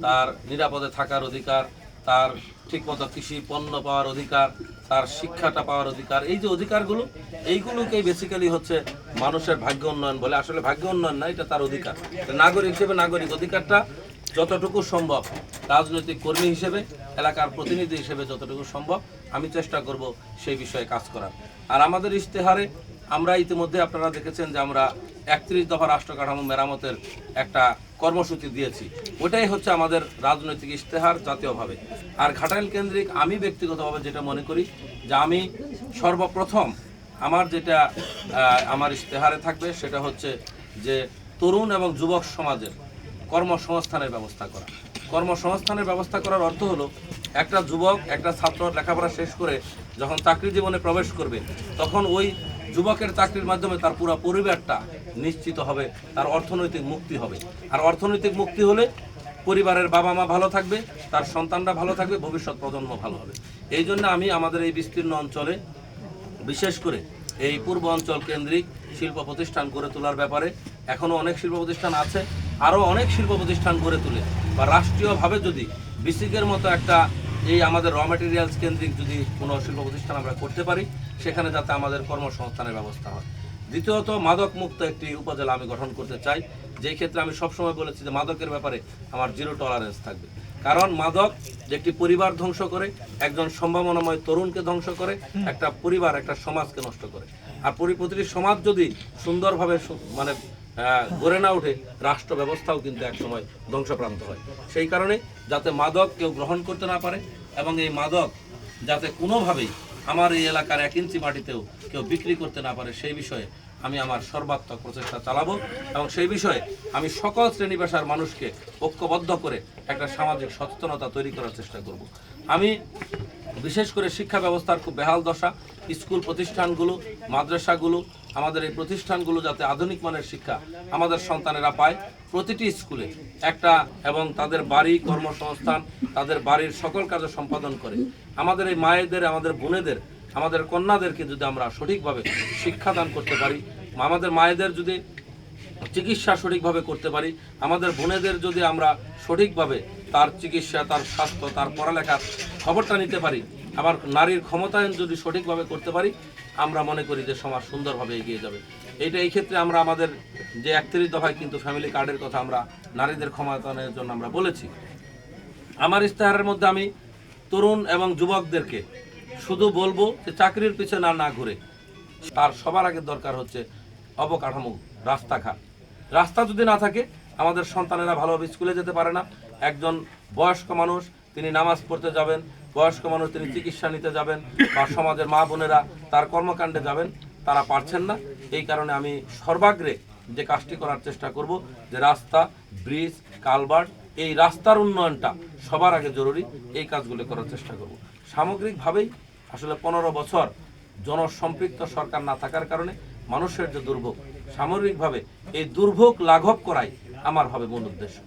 তার নিরাপদে থাকার অধিকার, তার ঠিকমতো কৃষি পণ্য পাওয়ার অধিকার, তার শিক্ষাটা পাওয়ার অধিকার, এই যে অধিকারগুলো, এইগুলোকেই বেসিক্যালি হচ্ছে মানুষের ভাগ্য উন্নয়ন বলে। আসলে ভাগ্য উন্নয়ন না, এটা তার অধিকার। নাগরিক হিসেবে নাগরিক অধিকারটা যতটুকু সম্ভব রাজনৈতিক কর্মী হিসেবে, এলাকার প্রতিনিধি হিসেবে যতটুকু সম্ভব আমি চেষ্টা করব সেই বিষয়ে কাজ করার। আর আমাদের ইশতেহারে আমরা ইতিমধ্যে আপনারা দেখেছেন যে আমরা 31 দফা রাষ্ট্র কাঠামো মেরামতের একটা কর্মসূচি দিয়েছি। ওটাই হচ্ছে আমাদের রাজনৈতিক ইশতেহার জাতীয়ভাবে। আর ঘাটাইল কেন্দ্রিক আমি ব্যক্তিগতভাবে যেটা মনে করি যে আমি সর্বপ্রথম আমার যেটা আমার ইশতেহারে থাকবে সেটা হচ্ছে যে তরুণ এবং যুবক সমাজের কর্মসংস্থানের ব্যবস্থা করা। কর্মসংস্থানের ব্যবস্থা করার অর্থ হলো একটা যুবক, একটা ছাত্র লেখাপড়া শেষ করে যখন চাকরি জীবনে প্রবেশ করবে তখন ওই যুবকের চাকরির মাধ্যমে তার পুরো পরিবারটা নিশ্চিত হবে, তার অর্থনৈতিক মুক্তি হবে। আর অর্থনৈতিক মুক্তি হলে পরিবারের বাবা মা ভালো থাকবে, তার সন্তানরা ভালো থাকবে, ভবিষ্যৎ প্রজন্ম ভালো হবে। এই জন্য আমি আমাদের এই বিস্তীর্ণ অঞ্চলে বিশেষ করে এই পূর্ব অঞ্চল কেন্দ্রিক শিল্প প্রতিষ্ঠান গড়ে তোলার ব্যাপারে, এখনও অনেক শিল্প প্রতিষ্ঠান আছে, আরও অনেক শিল্প প্রতিষ্ঠান গড়ে তুলে বা রাষ্ট্রীয়ভাবে যদি বিসিকের মতো একটা এই আমাদের র ম্যাটেরিয়ালস কেন্দ্রিক যদি কোনো শিল্প প্রতিষ্ঠান আমরা করতে পারি, সেখানে যাতে আমাদের কর্মসংস্থানের ব্যবস্থা হয়। দ্বিতীয়ত, মাদক মুক্ত একটি উপজেলা আমি গঠন করতে চাই, যেই ক্ষেত্রে আমি সবসময় বলেছি যে মাদকের ব্যাপারে আমার জিরো টলারেন্স থাকবে। কারণ মাদক যে একটি পরিবার ধ্বংস করে, একজন সম্ভাবনাময় তরুণকে ধ্বংস করে, একটা পরিবার, একটা সমাজকে নষ্ট করে। আর প্রতিটি সমাজ যদি সুন্দরভাবে মানে গড়ে না ওঠে, রাষ্ট্র ব্যবস্থাও কিন্তু একসময় ধ্বংসপ্রান্ত হয়। সেই কারণে যাতে মাদক কেউ গ্রহণ করতে না পারে এবং এই মাদক যাতে কোনোভাবেই আমার এই এলাকার 1 ইঞ্চি মাটিতেও কেউ বিক্রি করতে না পারে, সেই বিষয়ে আমি আমার সর্বাত্মক প্রচেষ্টা চালাবো এবং সেই বিষয়ে আমি সকল শ্রেণী পেশার মানুষকে ঐক্যবদ্ধ করে একটা সামাজিক সচেতনতা তৈরি করার চেষ্টা করব। আমি বিশেষ করে শিক্ষা ব্যবস্থার খুব বেহাল দশা, স্কুল প্রতিষ্ঠানগুলো, মাদ্রাসাগুলো, আমাদের এই প্রতিষ্ঠানগুলো যাতে আধুনিক মানের শিক্ষা আমাদের সন্তানেরা পায় প্রতিটি স্কুলে একটা, এবং তাদের বাড়ি কর্মসংস্থান, তাদের বাড়ির সকল কাজ সম্পাদন করে আমাদের এই মায়েদের, আমাদের বোনেদের, আমাদের কন্যাদেরকে যদি আমরা সঠিকভাবে শিক্ষাদান করতে পারি, আমাদের মায়েদের যদি চিকিৎসা সঠিকভাবে করতে পারি, আমাদের বোনেদের যদি আমরা সঠিকভাবে তার চিকিৎসা, তার স্বাস্থ্য, তার পড়ালেখার খবরটা নিতে পারি, আবার নারীর ক্ষমতায়ন যদি সঠিকভাবে করতে পারি, আমরা মনে করি যে সমাজ সুন্দরভাবে এগিয়ে যাবে। এই ক্ষেত্রে আমরা আমাদের যে 31 দফায় কিন্তু ফ্যামিলি কার্ডের কথা আমরা নারীদের ক্ষমতায়নের জন্য আমরা বলেছি। আমার ইশতেহারের মধ্যে আমি তরুণ এবং যুবকদেরকে শুধু বলবো যে চাকরির পিছনে না ঘুরে তার সবার আগে দরকার হচ্ছে অবকাঠামো, রাস্তাঘাট। রাস্তা যদি না থাকে আমাদের সন্তানেরা ভালোভাবে স্কুলে যেতে পারে না। একজন বয়স্ক মানুষ তিনি নামাজ পড়তে যাবেন, বয়স্ক মানুষ তিনি চিকিৎসা নিতে যাবেন, বা সমাজের মা বোনেরা তার কর্মকাণ্ডে যাবেন, তারা পারছেন না। এই কারণে আমি সর্বাগ্রে যে কাজটি করার চেষ্টা করব যে রাস্তা, ব্রিজ, কালভার্ট, এই রাস্তার উন্নয়নটা সবার আগে জরুরি, এই কাজগুলো করার চেষ্টা করব। সামগ্রিকভাবেই আসলে 15 বছর জনসম্পৃক্ত সরকার না থাকার কারণে মানুষের যে দুর্ভোগ, সামগ্রিকভাবে এই দুর্ভোগ লাঘব করাই আমার হবে মূল উদ্দেশ্য।